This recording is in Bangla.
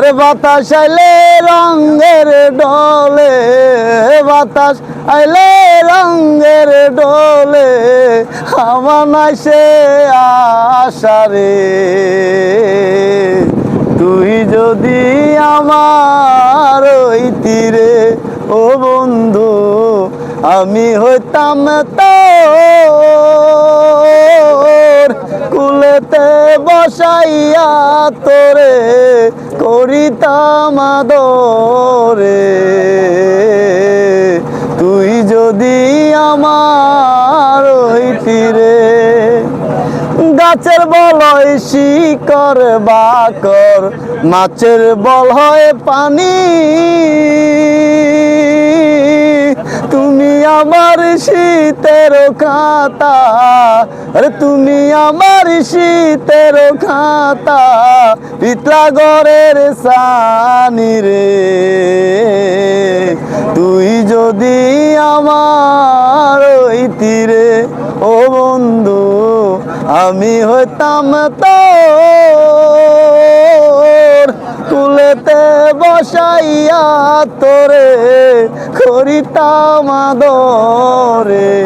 আরে বাতাস আইলে রঙের ডলে, বাতাস আইলে রঙের ডলে, আমার নাই সে আশা রে। তুই যদি আমার ওই তীরে ও বন্ধু, আমি হইতাম তোর কুলেতে বসাইয়া তোরে করিতাম আদরে। তুই যদি আমার ওই তীরে, গাছের বল হয় শিকড় বাকর, মাছের বল হয় পানি, তুমি আমার শীতের খাতা, আরে তুমি আমার শীতের খাতা, পিতলা ঘরের সানি রে। তুই যদি আমার ওই তীরে ও বন্ধু, আমি হইতাম তোর কুলেতে বসাইয়া তোরে করিতাম আদরে।